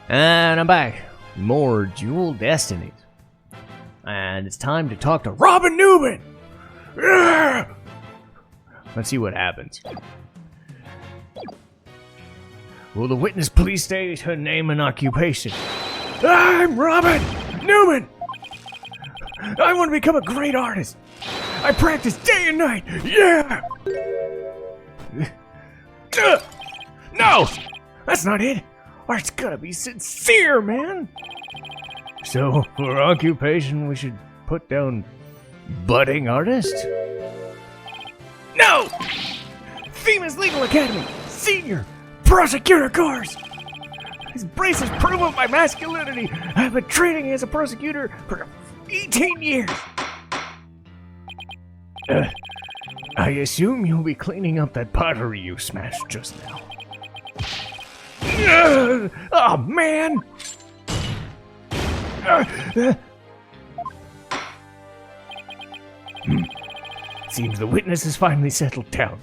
And I'm back. More Dual Destinies. And it's time to talk to Robin Newman! Yeah! Let's see what happens. Will the witness please state her name and occupation? I'm Robin Newman! I want to become a great artist! I practice day and night! Yeah! No! That's not it! Art's gotta be sincere, man! So, for occupation, we should put down budding artist? No! Females Legal Academy, senior, prosecutor course! These braces prove up my masculinity! I've been training as a prosecutor for 18 years! I assume you'll be cleaning up that pottery you smashed just now. Oh, man! Seems the witness has finally settled down.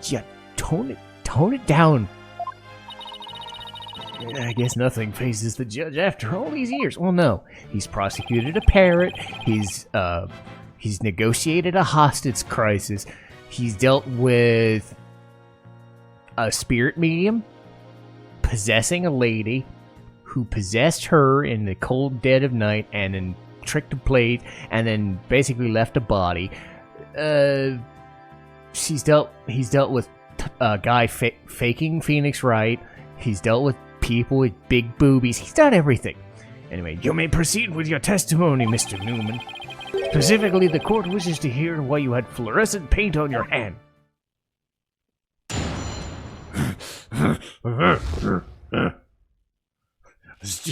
Yeah, tone it down. I guess nothing phases the judge after all these years. Well, no. He's prosecuted a parrot. He's negotiated a hostage crisis. He's dealt with a spirit medium possessing a lady who possessed her in the cold dead of night and then tricked a plate and then basically left a body. He's dealt with a guy faking Phoenix Wright. He's dealt with people with big boobies. He's done everything. Anyway, you may proceed with your testimony, Mr. Newman. Specifically, the court wishes to hear why you had fluorescent paint on your hand. It's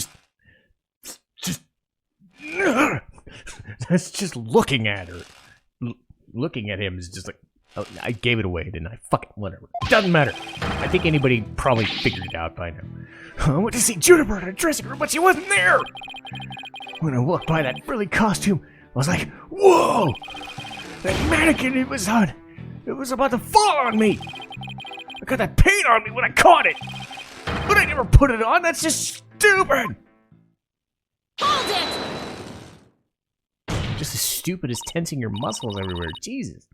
just looking at her. Looking at him is just like, oh, I gave it away, didn't I? Fuck it, whatever. Doesn't matter. I think anybody probably figured it out by now. I went to see Juniper in a dressing room, but she wasn't there. When I walked by that frilly costume, I was like, whoa! That mannequin it was on, it was about to fall on me. I got that paint on me when I caught it. But I never put it on, that's just stupid! Hold it! Just as stupid as tensing your muscles everywhere, Jesus.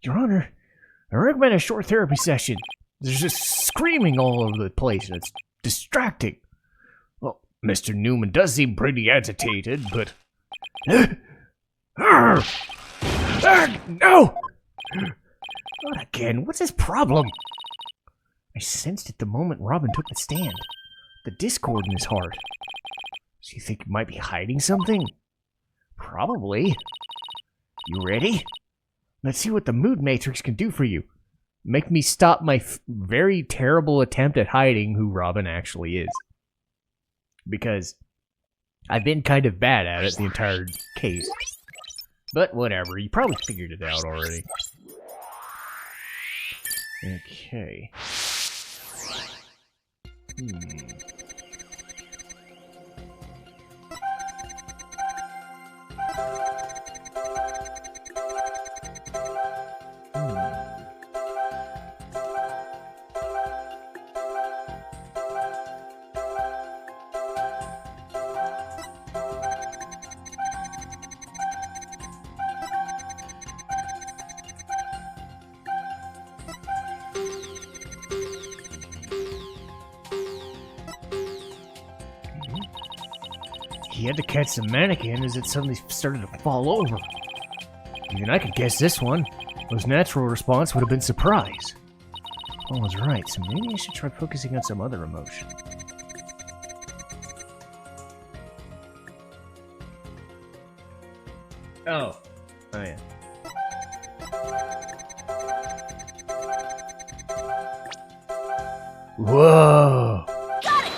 Your Honor, I recommend a short therapy session. There's just screaming all over the place, and it's distracting. Well, Mr. Newman does seem pretty agitated, but... No! Not again, what's his problem? I sensed it the moment Robin took the stand. The discord in his heart. So you think he might be hiding something? Probably. You ready? Let's see what the mood matrix can do for you. Make me stop my very terrible attempt at hiding who Robin actually is. Because I've been kind of bad at it the entire case. But whatever, you probably figured it out already. Okay. He had to catch the mannequin as it suddenly started to fall over. Even I could guess this one. His natural response would have been surprise. Oh, I was right, so maybe I should try focusing on some other emotion. Oh. Oh, yeah. Whoa! Got it!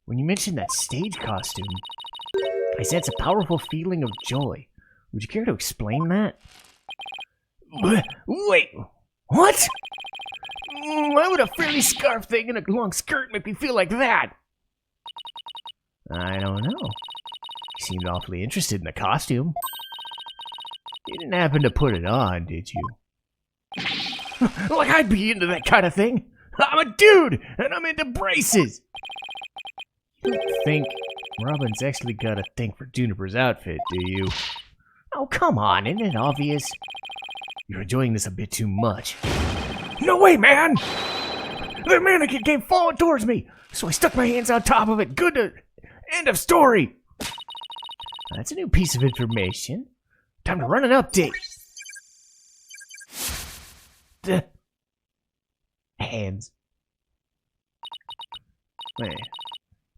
When you mentioned that stage costume, I sense a powerful feeling of joy. Would you care to explain that? Wait, what? Why would a frilly scarf thing and a long skirt make me feel like that? I don't know. You seemed awfully interested in the costume. You didn't happen to put it on, did you? Like I'd be into that kind of thing. I'm a dude, and I'm into braces. You don't think Robin's actually got a thing for Juniper's outfit, do you? Oh, come on, isn't it obvious? You're enjoying this a bit too much. No way, man! The mannequin came falling towards me, so I stuck my hands on top of it. Good to... End of story! That's a new piece of information. Time to run an update. Duh. Hands. Wait,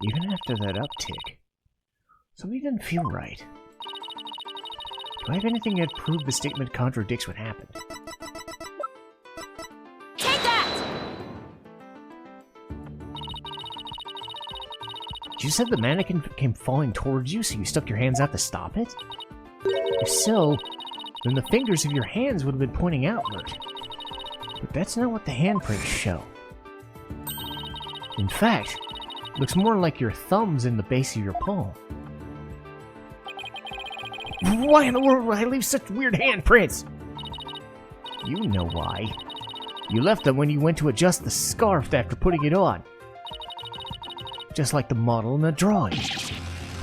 even after that uptick, something doesn't feel right. Do I have anything that prove the statement contradicts what happened? Take that! You said the mannequin came falling towards you, so you stuck your hands out to stop it? If so, then the fingers of your hands would have been pointing outward. But that's not what the handprints show. In fact, it looks more like your thumbs in the base of your palm. Why in the world would I leave such weird handprints? You know why. You left them when you went to adjust the scarf after putting it on. Just like the model in the drawing.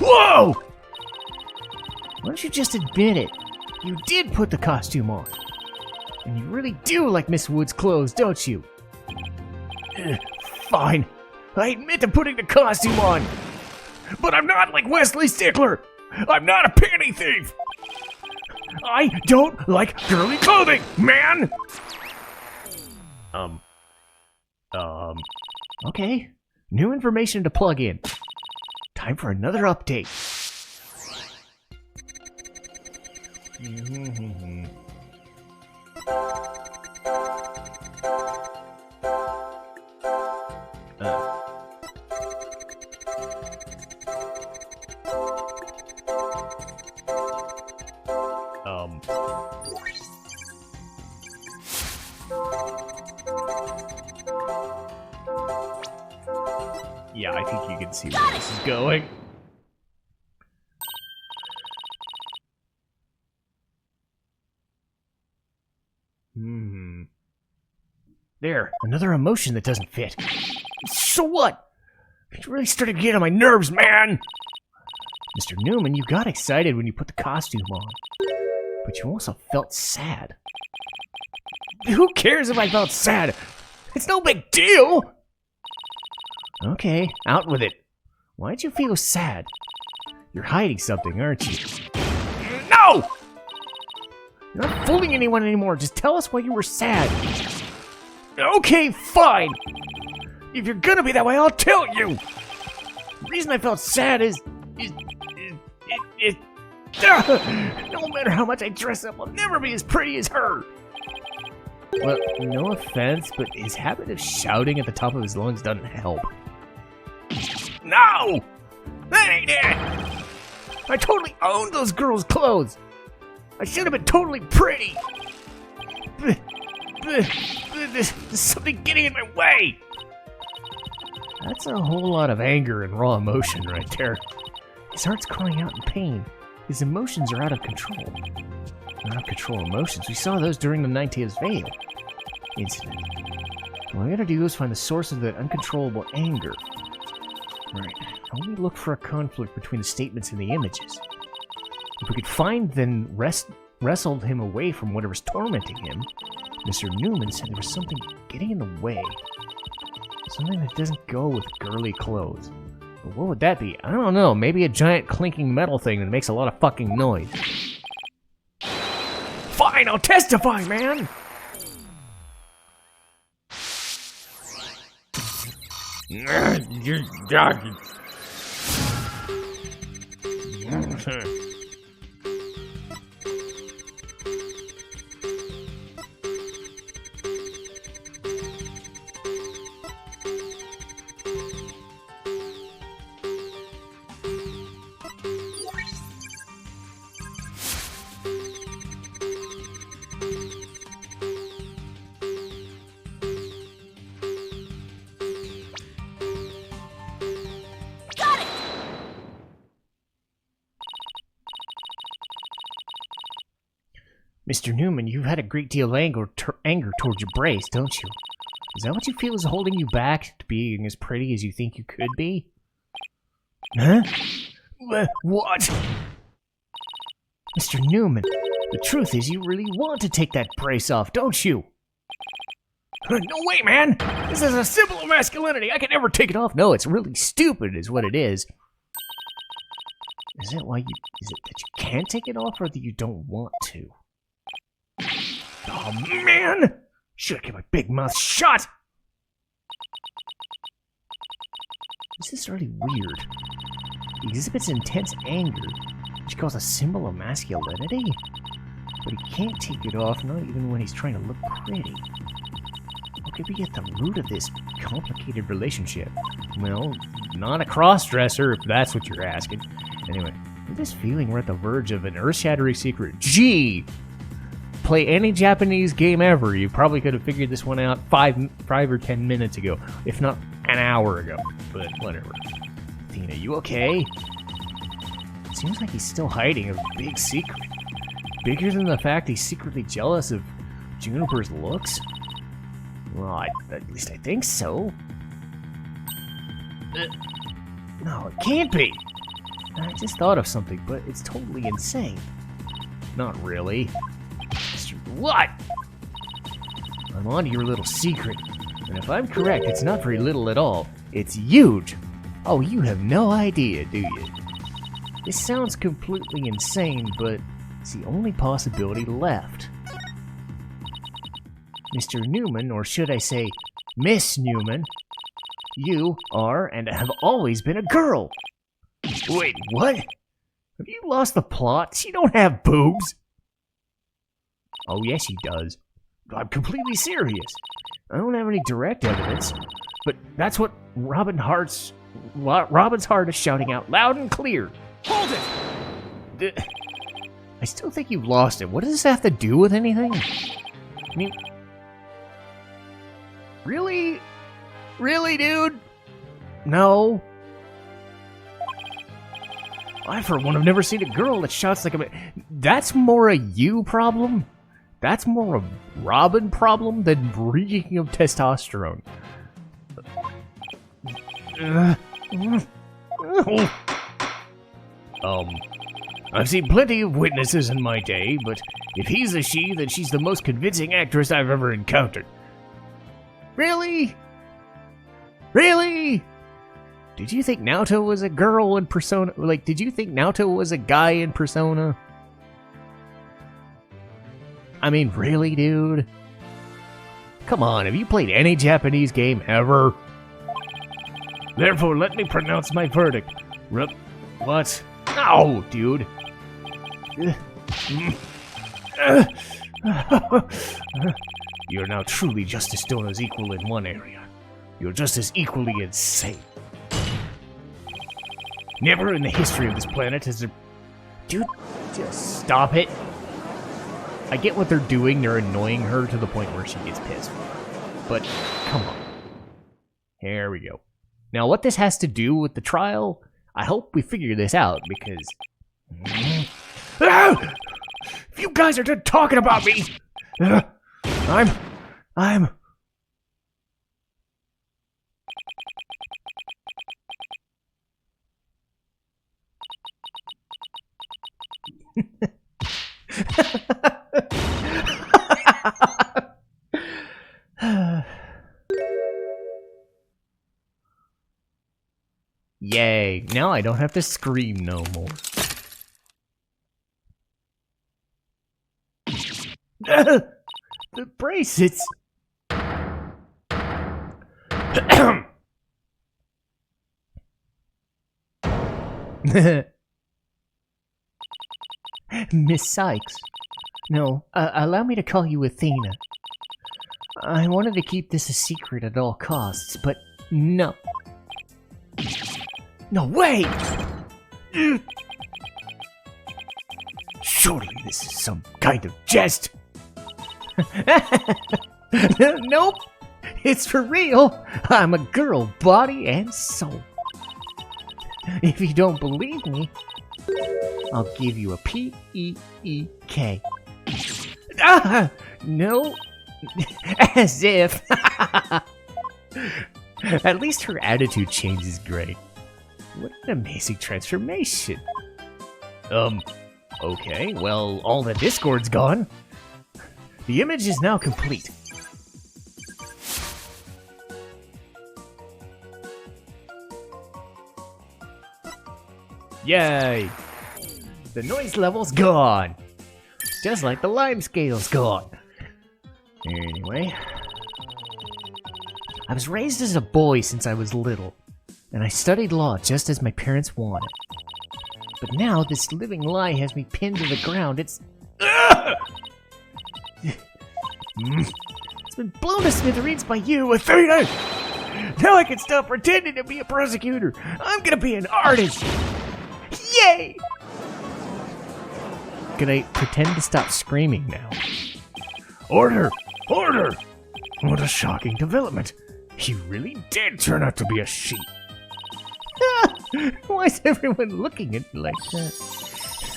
Whoa! Why don't you just admit it? You did put the costume on. And you really do like Miss Wood's clothes, don't you? Fine. I admit to putting the costume on. But I'm not like Wesley Stickler. I'm not a panty thief. I don't like girly clothing, man. Okay. New information to plug in. Time for another update. Yeah, I think you can see where this is going. There, another emotion that doesn't fit. So what? You really started to get on my nerves, man! Mr. Newman, you got excited when you put the costume on. But you also felt sad. Who cares if I felt sad? It's no big deal! Okay, out with it. Why'd you feel sad? You're hiding something, aren't you? No! You're not fooling anyone anymore. Just tell us why you were sad. Okay, fine. If you're gonna be that way, I'll tell you. The reason I felt sad is no matter how much I dress up, I'll never be as pretty as her. Well, no offense, but his habit of shouting at the top of his lungs doesn't help. No! That ain't it! I totally owned those girls' clothes! I should have been totally pretty! There's something getting in my way! That's a whole lot of anger and raw emotion right there. His heart's crying out in pain. His emotions are out of control. Out of control emotions. We saw those during the Ninetieth Veil incident. What I gotta do is find the source of that uncontrollable anger. Right. How do we look for a conflict between the statements and the images? If we could find, then wrestled him away from whatever's tormenting him. Mr. Newman said there was something getting in the way. Something that doesn't go with girly clothes. But what would that be? I don't know. Maybe a giant clinking metal thing that makes a lot of fucking noise. Fine, I'll testify, man! You're doggy. Mr. Newman, you've had a great deal of anger towards your brace, don't you? Is that what you feel is holding you back to being as pretty as you think you could be? Huh? What? Mr. Newman, the truth is you really want to take that brace off, don't you? No way, man! This is a symbol of masculinity! I can never take it off! No, it's really stupid is what it is. Is it that you can't take it off or that you don't want to? Oh, man! Should've kept my big mouth shut! This is really weird. He exhibits intense anger, which calls a symbol of masculinity? But he can't take it off, not even when he's trying to look pretty. What could be at the root of this complicated relationship? Well, not a cross-dresser, if that's what you're asking. Anyway, with this feeling we're at the verge of an earth-shattering secret. Gee! Play any Japanese game ever, you probably could have figured this one out 5 or 10 minutes ago, if not an hour ago. But whatever. Athena, you okay? It seems like he's still hiding a big secret. Bigger than the fact he's secretly jealous of Juniper's looks? Well, at least I think so. No, it can't be! I just thought of something, but it's totally insane. Not really. What? I'm on to your little secret, and if I'm correct, it's not very little at all. It's huge! Oh, you have no idea, do you? This sounds completely insane, but it's the only possibility left. Mr. Newman, or should I say, Miss Newman, you are and have always been a girl! Wait, what? Have you lost the plot? She don't have boobs! Oh, yes, he does. I'm completely serious. I don't have any direct evidence, but that's what Robin's heart is shouting out loud and clear. Hold it! I still think you've lost it. What does this have to do with anything? I mean, really? Really, dude? No. I, for one, have never seen a girl that shouts like a man. That's more a you problem. That's more a Robin problem than reeking of testosterone. I've seen plenty of witnesses in my day, but if he's a she, then she's the most convincing actress I've ever encountered. Really? Really? Did you think Naoto was a girl in Persona? Like, did you think Naoto was a guy in Persona? I mean, really, dude? Come on, have you played any Japanese game ever? Therefore, let me pronounce my verdict. What? Ow, dude. You're now truly Justice Dona's equal in one area. You're just as equally insane. Never in the history of this planet has there... Dude, just stop it. I get what they're doing. They're annoying her to the point where she gets pissed. But, come on. There we go. Now, what this has to do with the trial, I hope we figure this out, because... If you guys are done talking about me... I'm... Yay, now I don't have to scream no more. The brace, it's... Miss Sykes. No, allow me to call you Athena. I wanted to keep this a secret at all costs, but no. No way! Surely this is some kind of jest. Nope, it's for real. I'm a girl, body and soul. If you don't believe me, I'll give you a P-E-E-K. No. As if. At least her attitude change is great. What an amazing transformation. Okay, well, all the Discord's gone. The image is now complete. Yay! The noise level's gone. Just like the lime scale's gone. Anyway. I was raised as a boy since I was little, and I studied law just as my parents wanted. But now this living lie has me pinned to the ground. It's been blown to smithereens by you, Athena! Now I can stop pretending to be a prosecutor. I'm gonna be an artist. Yay! Can I pretend to stop screaming now? Order! Order! What a shocking development. He really did turn out to be a sheep. Why is everyone looking at me like that?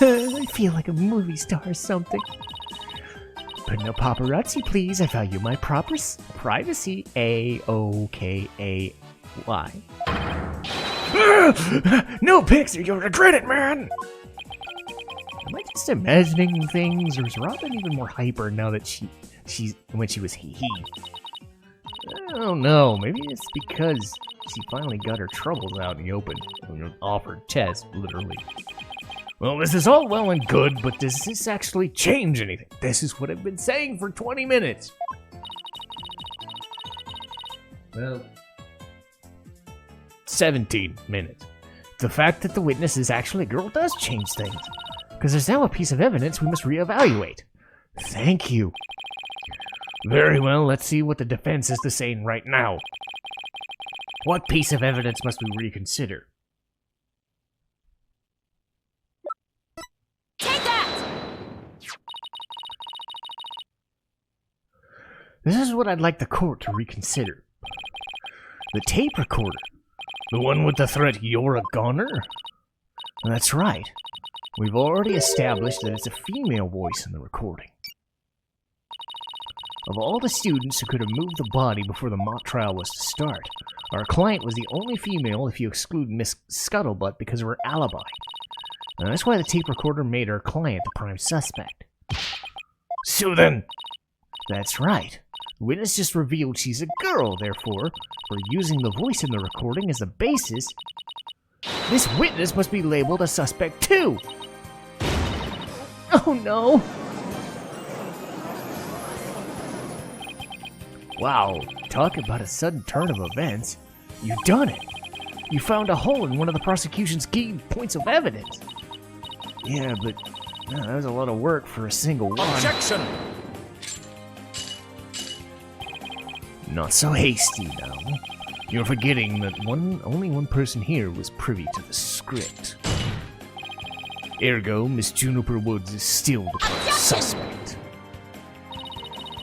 I feel like a movie star or something. But no paparazzi, please. I value my privacy. A-O-K-A-Y. No pics or you'll regret it, man! Am I just imagining things, or is Robin even more hyper now that she's when she was he? I don't know. Maybe it's because she finally got her troubles out in the open. Off her chest, literally. Well, this is all well and good, but does this actually change anything? This is what I've been saying for 20 minutes. Well, 17 minutes. The fact that the witness is actually a girl does change things. Because there's now a piece of evidence we must reevaluate. Thank you. Very well, let's see what the defense has to say right now. What piece of evidence must we reconsider? Take that! This is what I'd like the court to reconsider. The tape recorder. The one with the threat, "You're a goner"? That's right. We've already established that it's a female voice in the recording. Of all the students who could have moved the body before the mock trial was to start, our client was the only female if you exclude Miss Scuttlebutt because of her alibi. And that's why the tape recorder made our client the prime suspect. So then... That's right. The witness just revealed she's a girl, therefore, for using the voice in the recording as the basis, this witness must be labeled a suspect too! Oh no! Wow, talk about a sudden turn of events. You've done it! You found a hole in one of the prosecution's key points of evidence. Yeah, but that was a lot of work for a single one. Objection! Not so hasty now. You're forgetting that only one person here was privy to the script. Ergo, Miss Juniper Woods is still the prime suspect.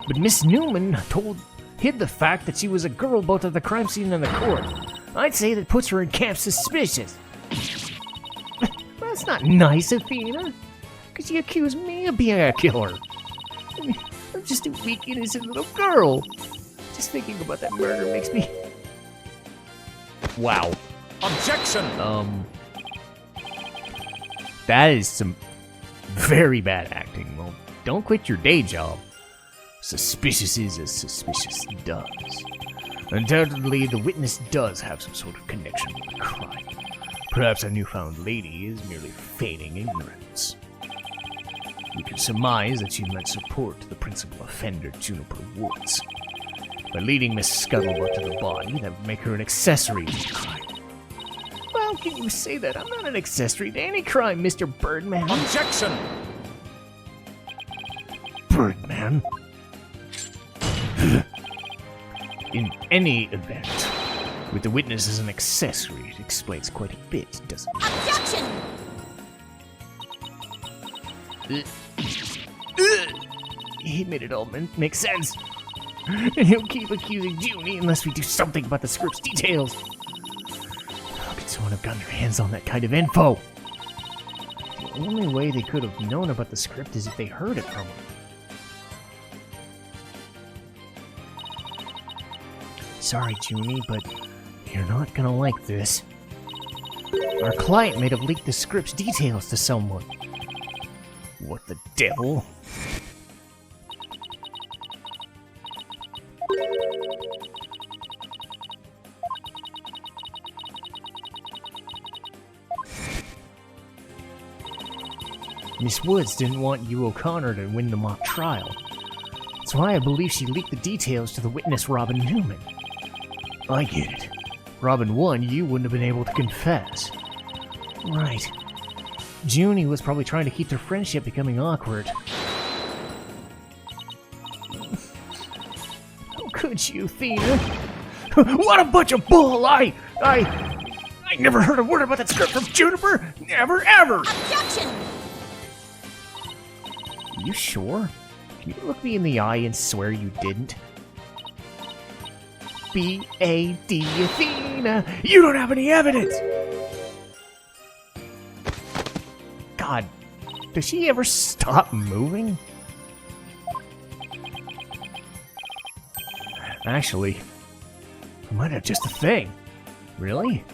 But Miss Newman hid the fact that she was a girl both at the crime scene and the court. I'd say that puts her in camp suspicious. That's not nice, Athena. Because you accuse me of being a killer. I mean, I'm just a weak, innocent little girl. Just thinking about that murder makes me... Wow. Objection! That is some very bad acting. Well, don't quit your day job. Suspicious is as suspicious does. Undoubtedly, the witness does have some sort of connection with the crime. Perhaps our newfound lady is merely feigning ignorance. We can surmise that she lent support to the principal offender, Juniper Woods. By leading Miss Scuttlebutt to the body, that would make her an accessory to the crime. How can you say that? I'm not an accessory to any crime, Mr. Birdman. Objection! Birdman? In any event, with the witness as an accessory, it explains quite a bit, doesn't it? Objection! He made it all make sense. And he'll keep accusing Junie unless we do something about the script's details. How could someone have gotten their hands on that kind of info? The only way they could have known about the script is if they heard it from him. Sorry, Junie, but you're not gonna like this. Our client may have leaked the script's details to someone. What the devil? Miss Woods didn't want you O'Connor to win the mock trial. That's why I believe she leaked the details to the witness Robin Newman. I get it. Robin won, you wouldn't have been able to confess. Right. Junie was probably trying to keep their friendship becoming awkward. How could you, Athena? What a bunch of bull! I never heard a word about that script from Juniper! Never, ever! Objection! You sure? Can you look me in the eye and swear you didn't? B.A.D. Athena! You don't have any evidence! God, does she ever stop moving? Actually, I might have just a thing. Really?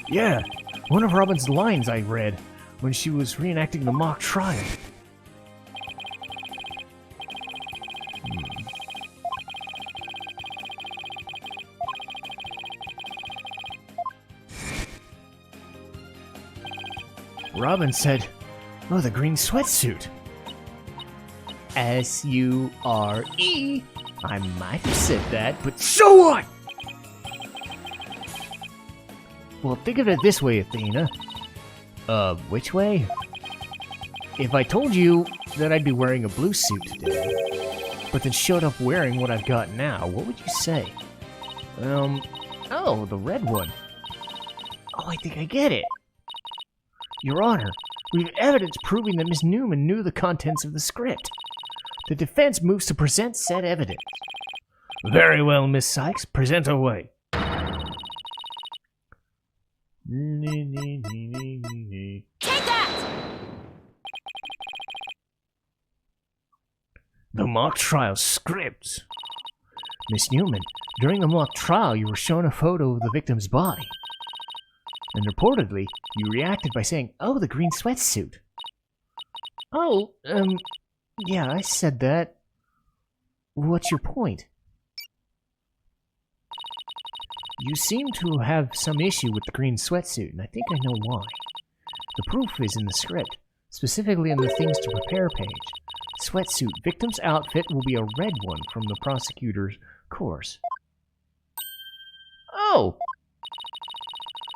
Yeah, one of Robin's lines I read when she was reenacting the mock trial. Robin said, "Oh, the green sweatsuit." S-U-R-E. I might have said that, but so what? Well, think of it this way, Athena. Which way? If I told you that I'd be wearing a blue suit today, but then showed up wearing what I've got now, what would you say? Oh, the red one. Oh, I think I get it. Your Honor, we have evidence proving that Miss Newman knew the contents of the script. The defense moves to present said evidence. Very well, Miss Sykes. Present away. Take that! The mock trial script. Miss Newman, during the mock trial, you were shown a photo of the victim's body. And reportedly, you reacted by saying, "Oh, the green sweatsuit." Oh, yeah, I said that. What's your point? You seem to have some issue with the green sweatsuit, and I think I know why. The proof is in the script, specifically in the things to prepare page. Sweatsuit victim's outfit will be a red one from the prosecutor's course. Oh!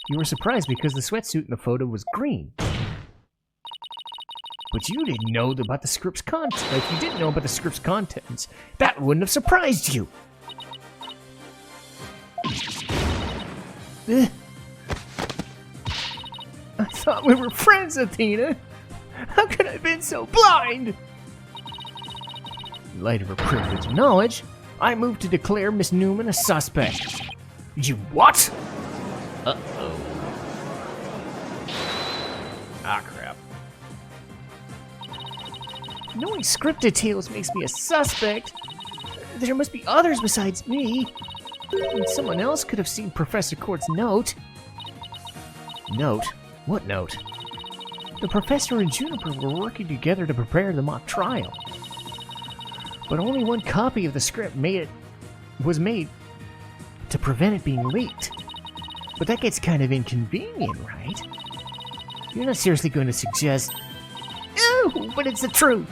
You were surprised because the sweatsuit in the photo was green. But you didn't know about the script's contents. If you didn't know about the script's contents, that wouldn't have surprised you. I thought we were friends, Athena. How could I have been so blind? In light of her privileged knowledge, I move to declare Miss Newman a suspect. You what? Uh-oh. Ah, crap. Knowing script details makes me a suspect. There must be others besides me. And someone else could have seen Professor Court's note. Note? What note? The professor and Juniper were working together to prepare the mock trial. But only one copy of the script was made to prevent it being leaked. But that gets kind of inconvenient, right? You're not seriously going to suggest... Oh, but it's the truth!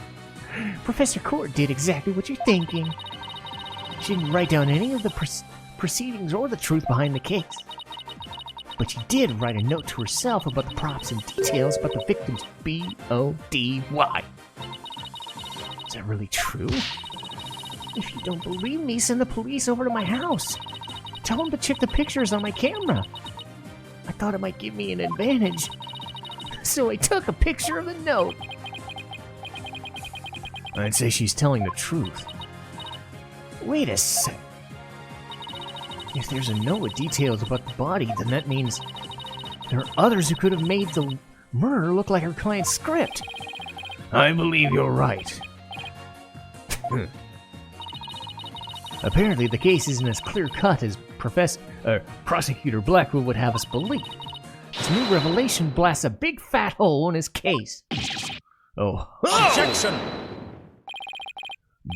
Professor Court did exactly what you're thinking. She didn't write down any of the proceedings or the truth behind the case. But she did write a note to herself about the props and details about the victim's B.O.D.Y. Is that really true? If you don't believe me, send the police over to my house. Tell them to check the pictures on my camera. I thought it might give me an advantage. So I took a picture of the note. I'd say she's telling the truth. Wait a sec. If there's a note with details about the body, then that means there are others who could have made the murder look like her client's script. I believe you're right. Apparently, the case isn't as clear-cut as Prosecutor Blackwell would have us believe. This new revelation blasts a big fat hole in his case. Oh. Objection!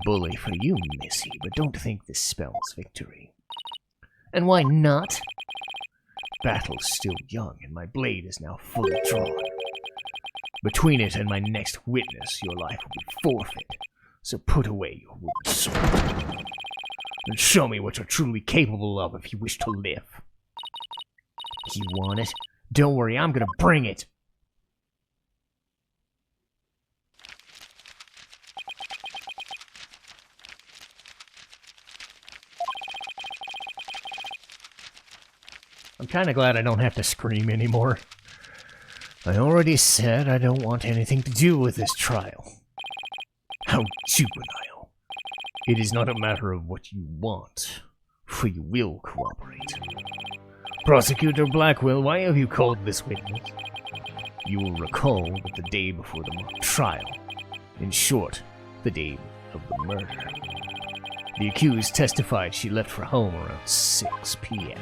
Bully for you, Missy, but don't think this spells victory. And why not? Battle's still young, and my blade is now fully drawn. Between it and my next witness, your life will be forfeit. So put away your wooden sword. And show me what you're truly capable of if you wish to live. You want it? Don't worry, I'm gonna bring it. I'm kinda glad I don't have to scream anymore. I already said I don't want anything to do with this trial. How juvenile. It is not a matter of what you want, for you will cooperate. Prosecutor Blackwell, why have you called this witness? You will recall that the day before the mock trial, in short, the day of the murder, the accused testified she left for home around 6 p.m.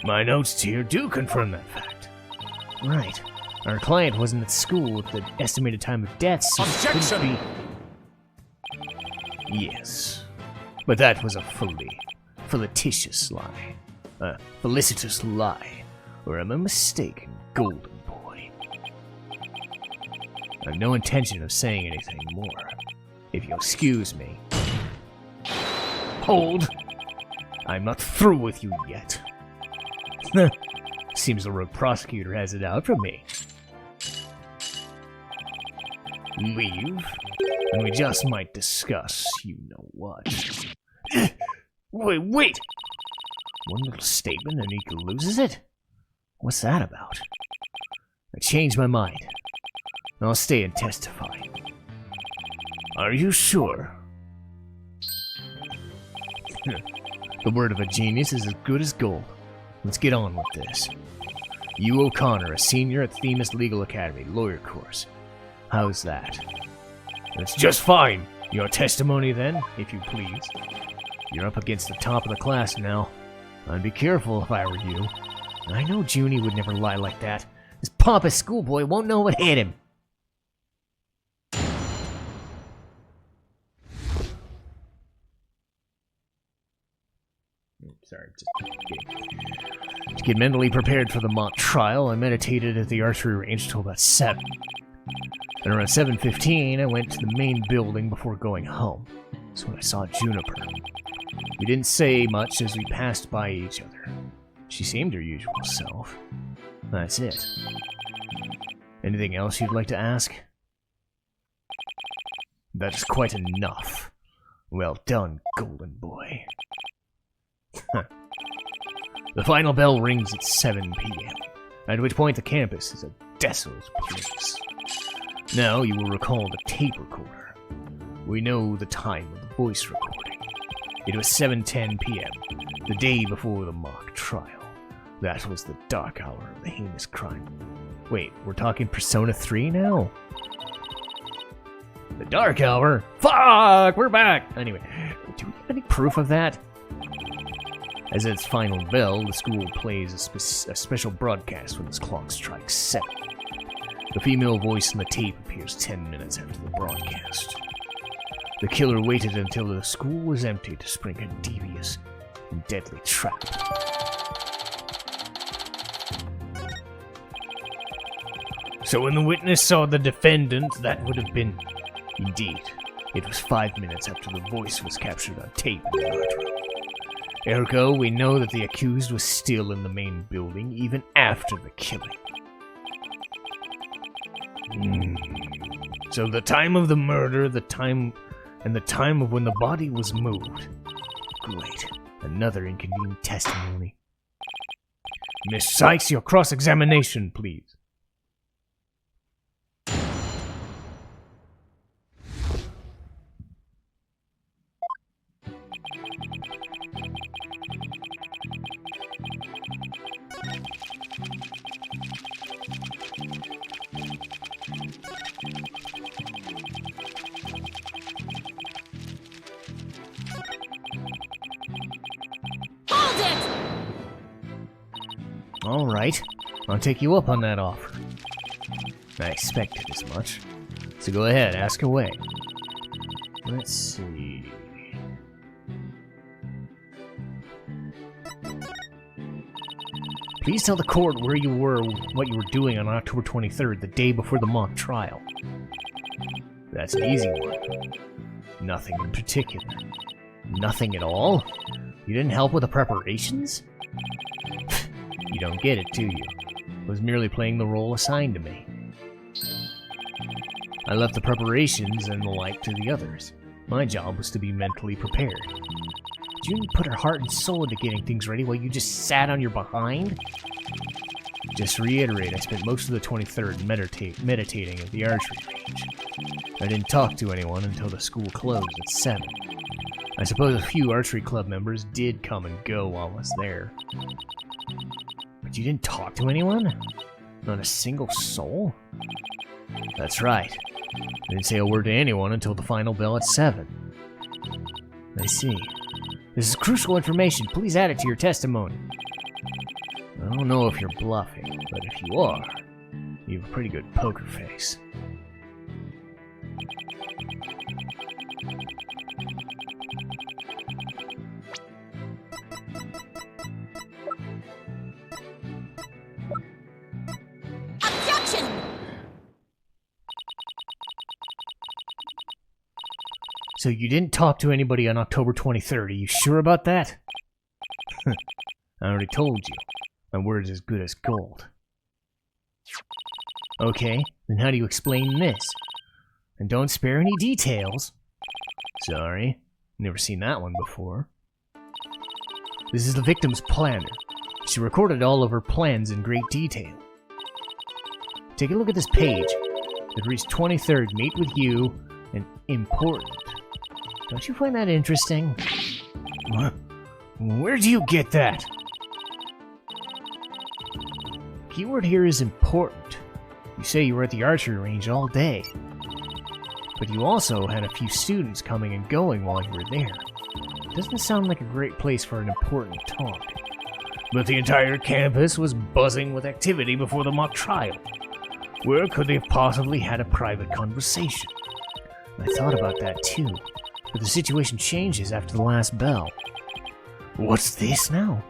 My notes here do confirm that fact. Right. Our client wasn't at school at the estimated time of death, so it couldn't be... Yes. But that was a felicitous lie. Felicitous lie. Or am I mistaken, golden boy? I have no intention of saying anything more. If you'll excuse me. Hold! I'm not through with you yet. Seems the rogue prosecutor has it out for me. Leave? And we just might discuss you-know-what. Wait! One little statement and he loses it? What's that about? I changed my mind. I'll stay and testify. Are you sure? The word of a genius is as good as gold. Let's get on with this. You, O'Connor, a senior at Themis Legal Academy, lawyer course. How's that? That's just fine. Your testimony then, if you please. You're up against the top of the class now. I'd be careful if I were you. I know Junie would never lie like that. This pompous schoolboy won't know what hit him. Sorry, just kidding. To get mentally prepared for the mock trial, I meditated at the archery range till about 7. And around 7:15, I went to the main building before going home. That's when I saw Juniper. We didn't say much as we passed by each other. She seemed her usual self. That's it. Anything else you'd like to ask? That's quite enough. Well done, golden boy. The final bell rings at 7 p.m., at which point the campus is a desolate place. Now you will recall the tape recorder. We know the time of the voice recording. It was 7:10 p.m., the day before the mock trial. That was the dark hour of the heinous crime. Wait, we're talking Persona 3 now? The dark hour? Fuck, we're back! Anyway, do we have any proof of that? As its final bell, the school plays a special broadcast when its clock strikes 7. The female voice in the tape appears 10 minutes after the broadcast. The killer waited until the school was empty to spring a devious and deadly trap. So when the witness saw the defendant, that would have been... Indeed, it was 5 minutes after the voice was captured on tape in the art room. Ergo, we know that the accused was still in the main building even after the killing. So the time of the murder, the time of when the body was moved. Great. Another inconvenient testimony. Miss Sykes, your cross-examination, please. Alright, I'll take you up on that offer. I expected as much. So go ahead, ask away. Let's see... Please tell the court where you were, what you were doing on October 23rd, the day before the mock trial. That's an easy one. Nothing in particular. Nothing at all? You didn't help with the preparations? You don't get it, do you? I was merely playing the role assigned to me. I left the preparations and the like to the others. My job was to be mentally prepared. June put her heart and soul into getting things ready while you just sat on your behind? Just to reiterate, I spent most of the 23rd meditating at the archery range. I didn't talk to anyone until the school closed at 7. I suppose a few archery club members did come and go while I was there. But you didn't talk to anyone? Not a single soul? That's right. I didn't say a word to anyone until the final bell at 7. I see. This is crucial information. Please add it to your testimony. I don't know if you're bluffing, but if you are, you have a pretty good poker face. Objection! So you didn't talk to anybody on October 23rd, are you sure about that? I already told you. My word is as good as gold. Okay, then how do you explain this? And don't spare any details. Sorry, never seen that one before. This is the victim's planner. She recorded all of her plans in great detail. Take a look at this page. It reads 23rd, meet with you, and important. Don't you find that interesting? Where do you get that? Keyword here is important. You say you were at the archery range all day. But you also had a few students coming and going while you were there. Doesn't sound like a great place for an important talk. But the entire campus was buzzing with activity before the mock trial. Where could they have possibly had a private conversation? I thought about that too, but the situation changes after the last bell. What's this now?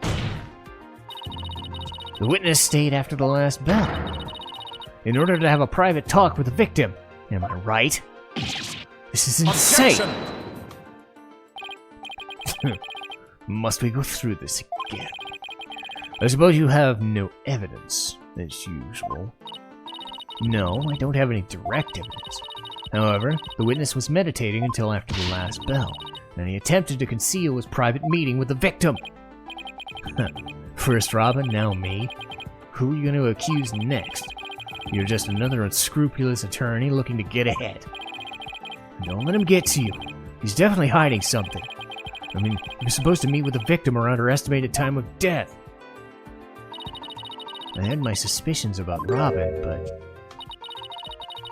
The witness stayed after the last bell, in order to have a private talk with the victim. Am I right? This is insane! Must we go through this again? I suppose you have no evidence, as usual. No, I don't have any direct evidence. However, the witness was meditating until after the last bell, and he attempted to conceal his private meeting with the victim. First Robin, now me. Who are you going to accuse next? You're just another unscrupulous attorney looking to get ahead. Don't let him get to you. He's definitely hiding something. I mean, you're supposed to meet with the victim around her estimated time of death. I had my suspicions about Robin, but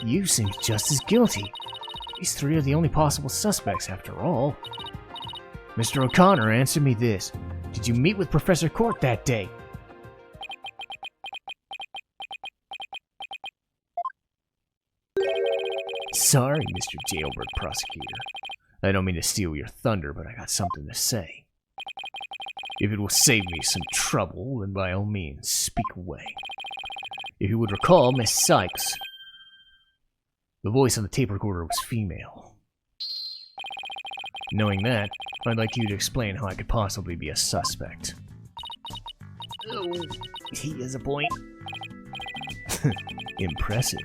you seem just as guilty. These three are the only possible suspects, after all. Mr. O'Connor, answer me this. Did you meet with Professor Court that day? Sorry, Mr. Jailbird Prosecutor. I don't mean to steal your thunder, but I got something to say. If it will save me some trouble, then by all means, speak away. If you would recall, Miss Sykes, the voice on the tape recorder was female. Knowing that, I'd like you to explain how I could possibly be a suspect. Oh, he has a point. Impressive.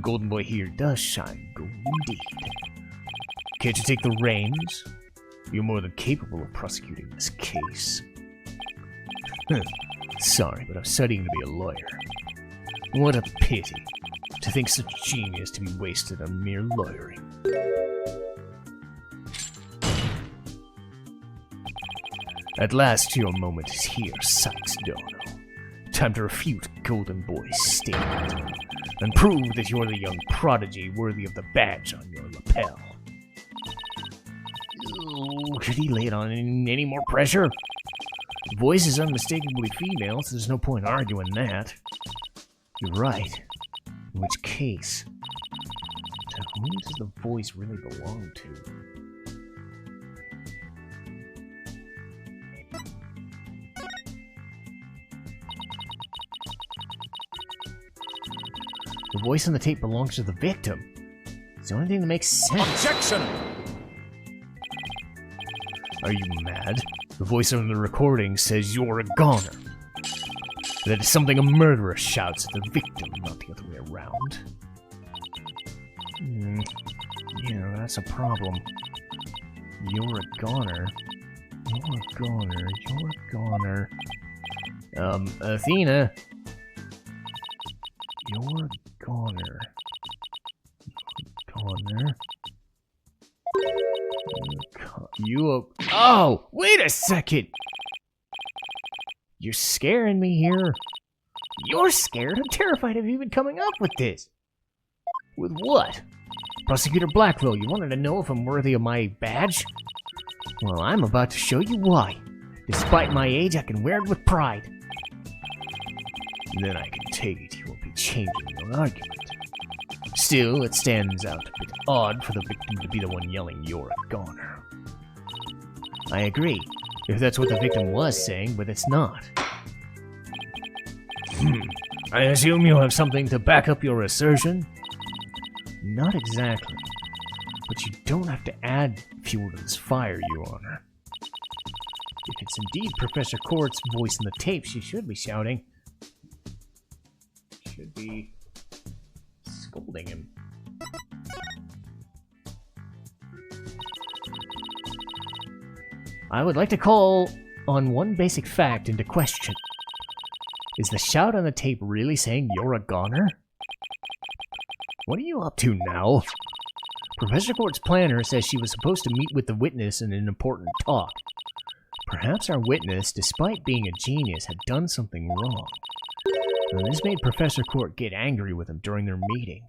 Golden Boy here does shine gold indeed. Can't you take the reins? You're more than capable of prosecuting this case. Sorry, but I'm studying to be a lawyer. What a pity to think such genius to be wasted on mere lawyering. At last your moment is here, Sykes Dono. Time to refute Golden Boy's statement, and prove that you're the young prodigy worthy of the badge on your lapel. Should he lay it on any more pressure? The voice is unmistakably female, so there's no point arguing that. You're right. In which case, to whom does the voice really belong to? The voice on the tape belongs to the victim. It's the only thing that makes sense. Objection! Are you mad? The voice on the recording says you're a goner. That is something a murderer shouts at the victim, not the other way around. Yeah, that's a problem. You're a goner. You're a goner. You're a goner. Athena. You're a goner. Goner. Oh! Wait a second! You're scaring me here. You're scared? I'm terrified of even coming up with this. With what? Prosecutor Blackwell, you wanted to know if I'm worthy of my badge? Well, I'm about to show you why. Despite my age, I can wear it with pride. And then I can take it you won't be changing your argument. Still, it stands out a bit odd for the victim to be the one yelling, "You're a goner." I agree, if that's what the victim was saying, but it's not. I assume you have something to back up your assertion? Not exactly, but you don't have to add fuel to this fire, Your Honor. If it's indeed Professor Court's voice in the tape, she should be shouting. Should be scolding him. I would like to call on one basic fact into question. Is the shout on the tape really saying you're a goner? What are you up to now? Professor Court's planner says she was supposed to meet with the witness in an important talk. Perhaps our witness, despite being a genius, had done something wrong. And this made Professor Court get angry with him during their meeting.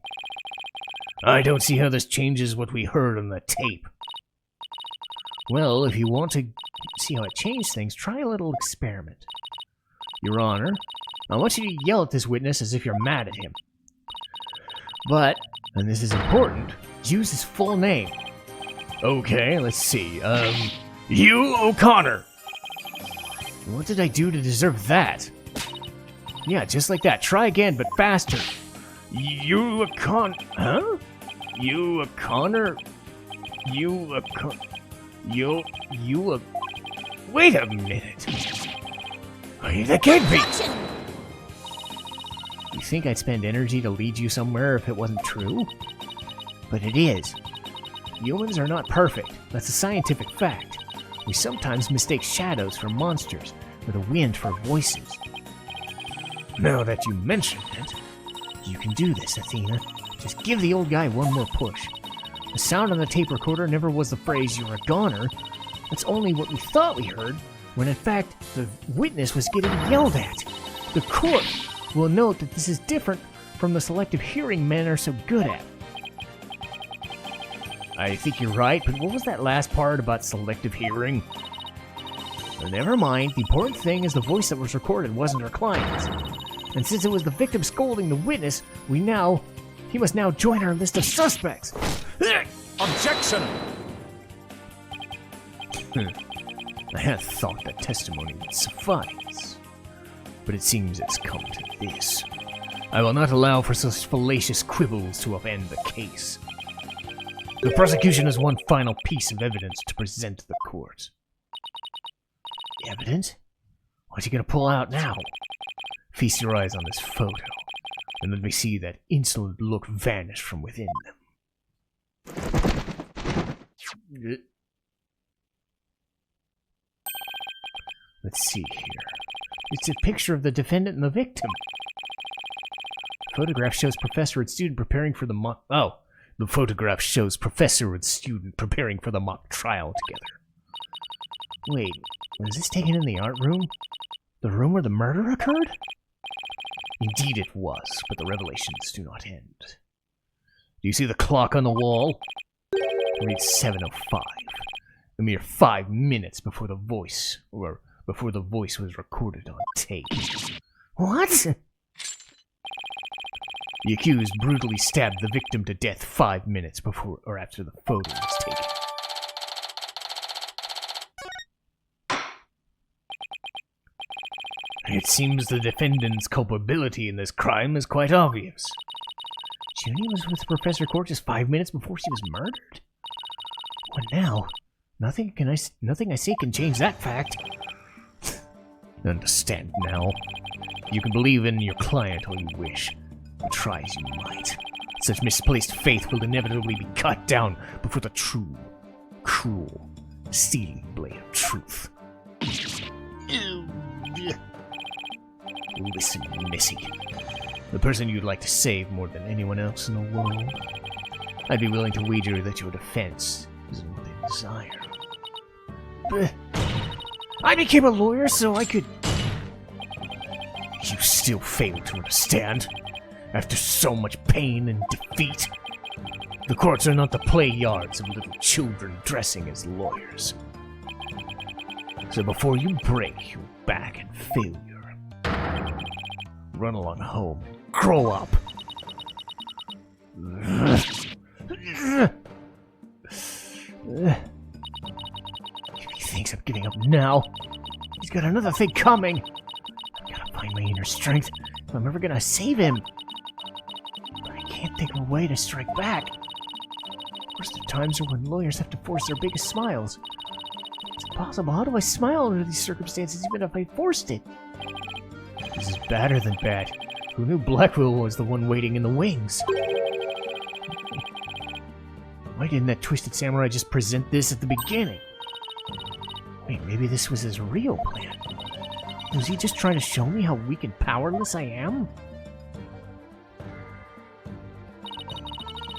I don't see how this changes what we heard on the tape. Well, if you want to see how it changed things, try a little experiment. Your Honor, I want you to yell at this witness as if you're mad at him. But, and this is important, use his full name. Okay, let's see. You O'Connor. What did I do to deserve that? Yeah, just like that. Try again, but faster. You O'Connor. Huh? You O'Connor? You O'Connor. You Wait a minute. That can't be. You think I'd spend energy to lead you somewhere if it wasn't true? But it is. Humans are not perfect. That's a scientific fact. We sometimes mistake shadows for monsters, or the wind for voices. Now that you mention it, you can do this, Athena. Just give the old guy one more push. The sound on the tape recorder never was the phrase, "You're a goner." That's only what we thought we heard, when in fact the witness was getting yelled at. The court will note that this is different from the selective hearing men are so good at. I think you're right, but what was that last part about selective hearing? Well, never mind, the important thing is the voice that was recorded wasn't her client's. And since it was the victim scolding the witness, he must now join our list of suspects. Objection! I had thought that testimony would suffice, but it seems it's come to this. I will not allow for such fallacious quibbles to upend the case. The prosecution has one final piece of evidence to present to the court. Evidence? What are you going to pull out now? Feast your eyes on this photo, and let me see that insolent look vanish from within them. Let's see here. It's a picture of the defendant and the victim. The photograph shows professor and student preparing for the mock... Oh, the photograph shows professor and student preparing for the mock trial together. Wait, was this taken in the art room? The room where the murder occurred? Indeed it was, but the revelations do not end. Do you see the clock on the wall? It reads 7:05. A mere 5 minutes before the voice, or before the voice was recorded on tape. What? The accused brutally stabbed the victim to death 5 minutes before or after the photo was taken. It seems the defendant's culpability in this crime is quite obvious. Junie was with Professor Court just 5 minutes before she was murdered? What now? Nothing I say can change that fact. Understand now. You can believe in your client all you wish. But try as you might. Such misplaced faith will inevitably be cut down before the true, cruel, stealing blade of truth. Listen, Missy. The person you'd like to save more than anyone else in the world. I'd be willing to wager that your defense isn't what they desire. But I became a lawyer so I could... You still fail to understand? After so much pain and defeat, the courts are not the play yards of little children dressing as lawyers. So before you break your back in failure, run along home and grow up. If he thinks I'm giving up now, he's got another thing coming. I've got to find my inner strength if I'm ever gonna save him. But I can't think of a way to strike back. Worst of times are when lawyers have to force their biggest smiles. It's impossible. How do I smile under these circumstances even if I forced it? This is badder than bad. Who knew Blackwell was the one waiting in the wings? Why didn't that twisted samurai just present this at the beginning? Wait, maybe this was his real plan. Was he just trying to show me how weak and powerless I am?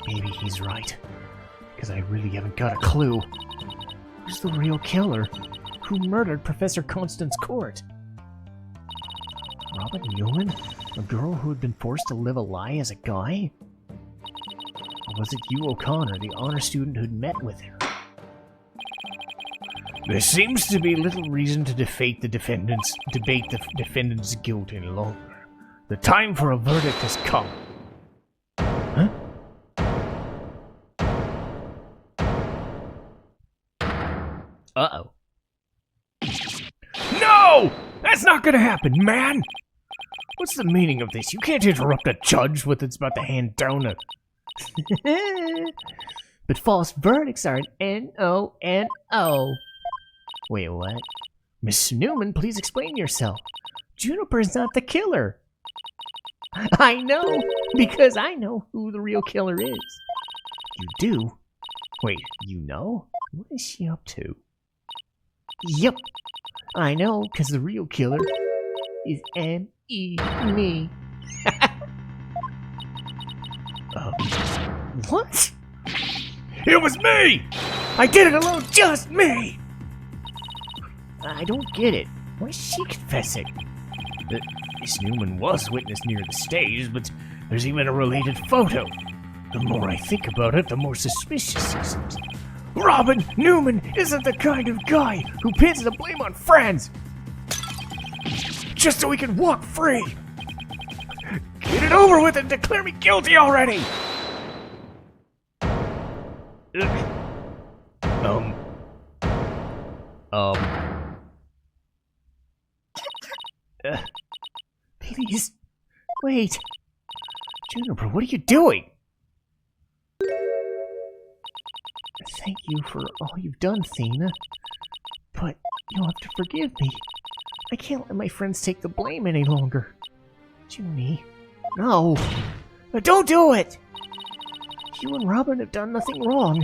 Maybe he's right. Because I really haven't got a clue. Who's the real killer? Who murdered Professor Constance Court? Robin Newman? A girl who had been forced to live a lie as a guy? Or was it you, O'Connor, the honor student who'd met with her? There seems to be little reason to debate the defendant's guilt any longer. The time for a verdict has come. Huh? Uh-oh. No! That's not gonna happen, man! What's the meaning of this? You can't interrupt a judge with it's about to hand down a... But false verdicts are an N-O-N-O. Wait, what? Miss Newman, please explain yourself. Juniper's not the killer. I know, because I know who the real killer is. You do? Wait, you know? What is she up to? Yep, I know, because the real killer is M.E. me. What? It was me! I did it alone, just me! I don't get it. Why is she confessing? Miss Newman was witness near the stage, but there's even a related photo. The more I think about it, the more suspicious he seems. Robin Newman isn't the kind of guy who pins the blame on friends. Just so he can walk free. Get it over with and declare me guilty already! Please, wait. Juniper, what are you doing? Thank you for all you've done, Thena. But you'll have to forgive me. I can't let my friends take the blame any longer. Junie. No. Don't do it! You and Robin have done nothing wrong.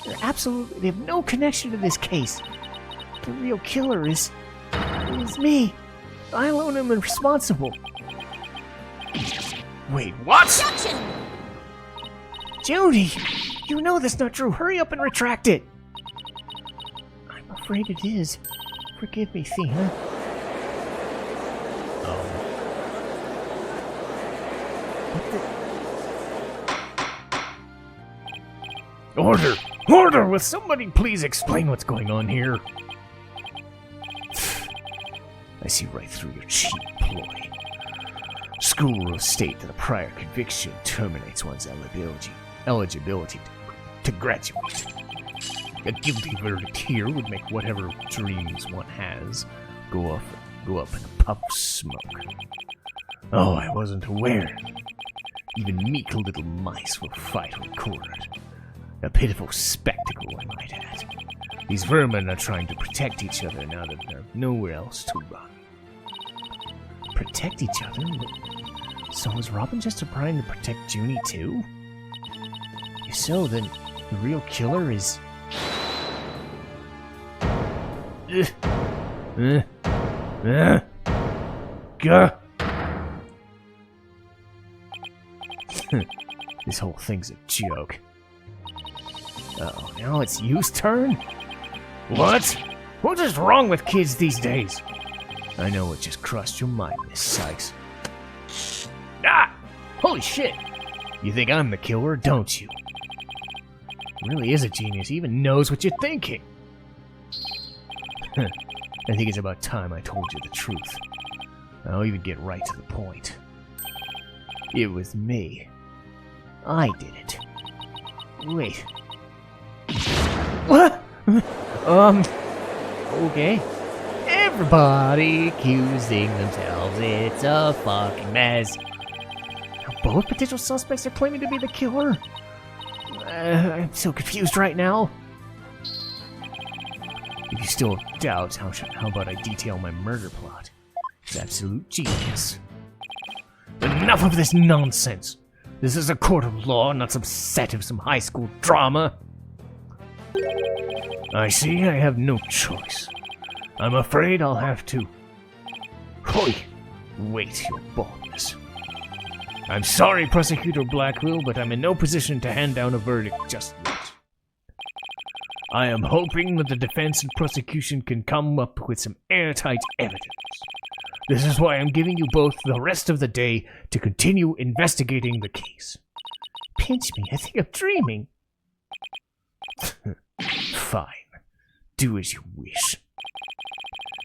They have no connection to this case. The real killer is me. I alone am responsible. Wait, what? Objection! Junie! You know that's not true. Hurry up and retract it. I'm afraid it is. Forgive me, Thena. Order! Order! Will somebody please explain what's going on here? I see right through your cheap ploy. School rules state that a prior conviction terminates one's eligibility to graduate. A guilty verdict here would make whatever dreams one has go up in a puff of smoke. Oh, I wasn't aware. Even meek little mice will fight when cornered. A pitiful spectacle, I might add. These vermin are trying to protect each other now that there's nowhere else to run. Protect each other? So is Robin just trying to protect Junie too? If so, then the real killer is... Gah! This whole thing's a joke. Uh-oh, now it's you's turn? What? What is wrong with kids these days? I know what just crossed your mind, Miss Sykes. Ah! Holy shit! You think I'm the killer, don't you? Really is a genius. He even knows what you're thinking. I think it's about time I told you the truth. I'll even get right to the point. It was me. I did it. Wait. What? Okay. Everybody accusing themselves. It's a fucking mess. Both potential suspects are claiming to be the killer? I'm so confused right now. If you still have doubts, how about I detail my murder plot? It's absolute genius. Enough of this nonsense! This is a court of law, not some set of some high school drama. I see I have no choice. I'm afraid I'll have to... wait your boldness. I'm sorry, Prosecutor Blackwell, but I'm in no position to hand down a verdict just yet. I am hoping that the defense and prosecution can come up with some airtight evidence. This is why I'm giving you both the rest of the day to continue investigating the case. Pinch me, I think I'm dreaming. Fine. Do as you wish.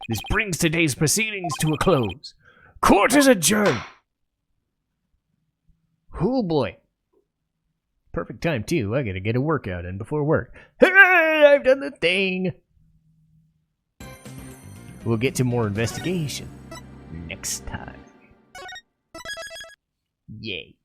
This brings today's proceedings to a close. Court is adjourned! Oh boy. Perfect time, too. I gotta get a workout in before work. Hooray! I've done the thing! We'll get to more investigation next time. Yay.